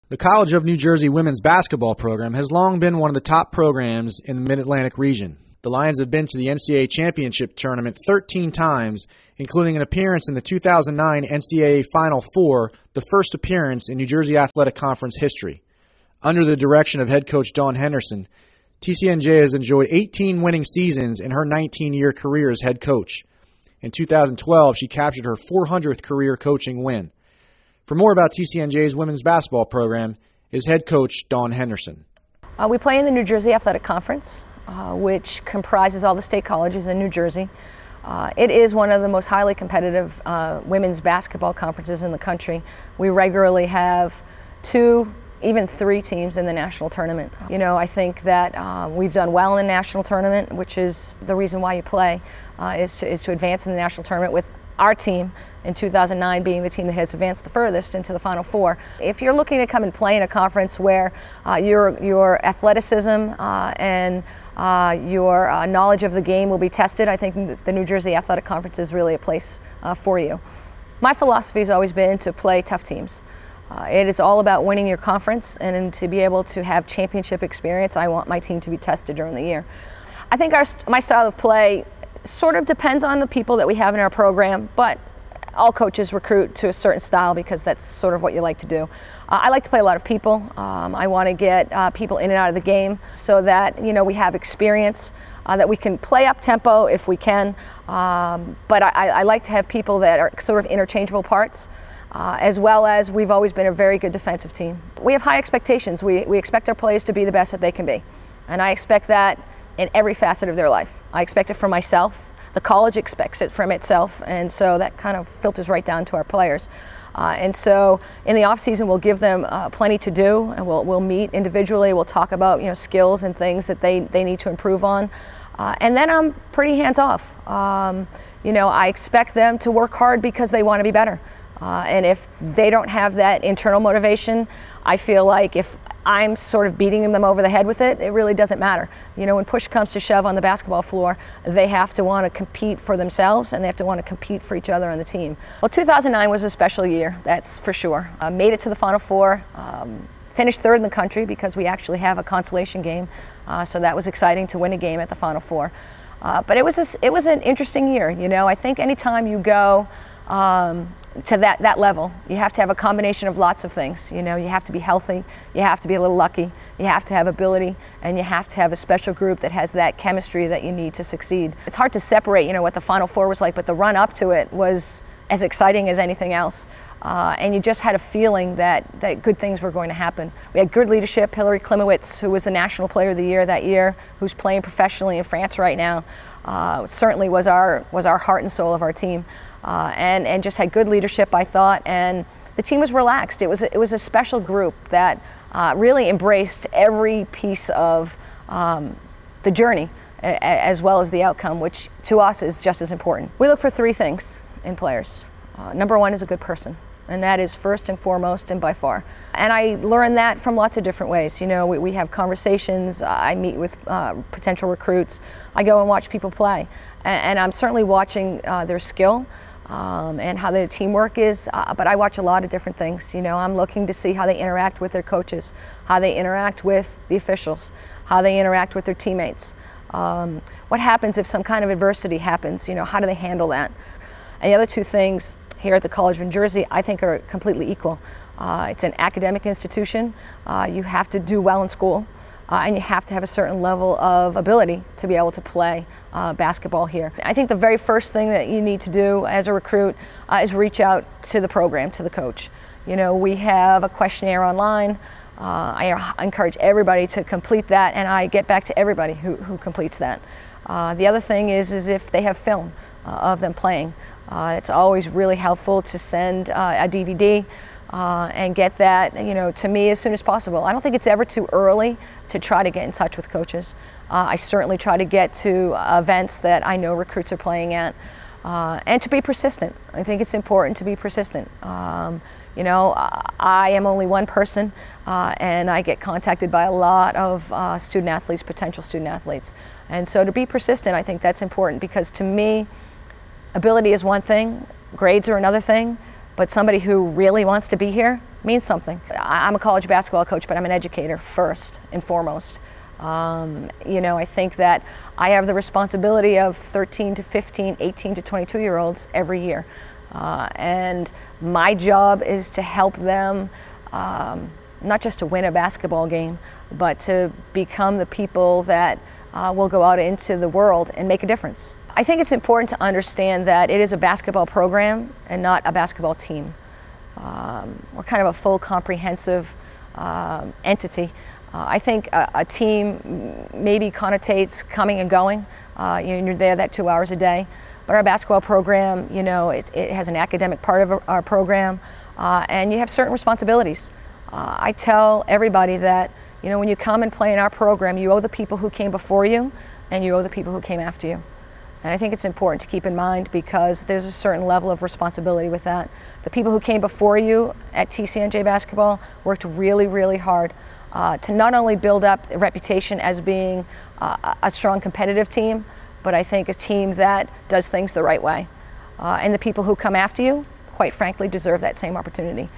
The College of New Jersey women's basketball program has long been one of the top programs in the Mid-Atlantic region. The Lions have been to the NCAA championship tournament 13 times, including an appearance in the 2009 NCAA Final Four, the first appearance in New Jersey Athletic Conference history. Under the direction of head coach Dawn Henderson, TCNJ has enjoyed 18 winning seasons in her 19-year career as head coach. In 2012, she captured her 400th career coaching win. For more about TCNJ's women's basketball program is head coach Dawn Henderson. We play in the New Jersey Athletic Conference, which comprises all the state colleges in New Jersey. It is one of the most highly competitive women's basketball conferences in the country. We regularly have 2, even 3 teams in the national tournament. You know, I think that we've done well in the national tournament, which is the reason why you play, is to advance in the national tournament, with our team in 2009 being the team that has advanced the furthest into the Final Four. If you're looking to come and play in a conference where your athleticism and your knowledge of the game will be tested, I think the New Jersey Athletic Conference is really a place for you. My philosophy has always been to play tough teams. It is all about winning your conference, and to be able to have championship experience, I want my team to be tested during the year. I think my style of play sort of depends on the people that we have in our program, but all coaches recruit to a certain style because that's sort of what you like to do. I like to play a lot of people. I want to get people in and out of the game so that, you know, we have experience, that we can play up tempo if we can, but I like to have people that are sort of interchangeable parts. As well as we've always been a very good defensive team. We have high expectations. We expect our players to be the best that they can be. And I expect that in every facet of their life. I expect it from myself. The college expects it from itself. And so that kind of filters right down to our players. And so in the off season, we'll give them plenty to do, and we'll meet individually. We'll talk about, you know, skills and things that they need to improve on. And then I'm pretty hands-off. You know, I expect them to work hard because they want to be better. And if they don't have that internal motivation, I feel like if I'm sort of beating them over the head with it, it really doesn't matter. You know, when push comes to shove on the basketball floor, they have to want to compete for themselves, and they have to want to compete for each other on the team. Well, 2009 was a special year, that's for sure. Made it to the Final Four, finished 3rd in the country because we actually have a consolation game, so that was exciting to win a game at the Final Four. But it was an interesting year. You know, I think anytime you go to that level, you have to have a combination of lots of things. You know, you have to be healthy, you have to be a little lucky, you have to have ability, and you have to have a special group that has that chemistry that you need to succeed. It's hard to separate, you know, what the Final Four was like, but the run up to it was as exciting as anything else. And you just had a feeling that good things were going to happen. We had good leadership. Hillary Klimowitz, who was the National Player of the Year that year, who's playing professionally in France right now, certainly was our heart and soul of our team. And just had good leadership, I thought, and the team was relaxed. It was a special group that really embraced every piece of the journey as well as the outcome, which to us is just as important. We look for 3 things in players. Number 1 is a good person, and that is first and foremost and by far. And I learned that from lots of different ways. You know, we have conversations, I meet with potential recruits, I go and watch people play, and I'm certainly watching their skill. And how their teamwork is, but I watch a lot of different things. You know, I'm looking to see how they interact with their coaches, how they interact with the officials, how they interact with their teammates. What happens if some kind of adversity happens? You know, how do they handle that? And the other 2 things here at the College of New Jersey, I think, are completely equal. It's an academic institution. You have to do well in school. And you have to have a certain level of ability to be able to play basketball here. I think the very first thing that you need to do as a recruit is reach out to the program, to the coach. You know, we have a questionnaire online. I encourage everybody to complete that, and I get back to everybody who completes that. The other thing is if they have film of them playing. It's always really helpful to send a DVD and get that, you know, to me as soon as possible. I don't think it's ever too early to try to get in touch with coaches. I certainly try to get to events that I know recruits are playing at, and to be persistent. I think it's important to be persistent. You know, I am only one person, and I get contacted by a lot of student athletes, potential student athletes. And so to be persistent, I think that's important, because to me, ability is one thing, grades are another thing, but somebody who really wants to be here means something. I'm a college basketball coach, but I'm an educator first and foremost. I think that I have the responsibility of 13 to 15, 18 to 22-year-olds every year. And my job is to help them not just to win a basketball game, but to become the people that will go out into the world and make a difference. I think it's important to understand that it is a basketball program and not a basketball team. We're kind of a full, comprehensive entity. I think a team maybe connotates coming and going. You're there that 2 hours a day. But our basketball program, it has an academic part of our program, and you have certain responsibilities. I tell everybody that, when you come and play in our program, you owe the people who came before you, and you owe the people who came after you. And I think it's important to keep in mind because there's a certain level of responsibility with that. The people who came before you at TCNJ basketball worked really, really hard to not only build up a reputation as being a strong competitive team, but I think a team that does things the right way. And the people who come after you, quite frankly, deserve that same opportunity.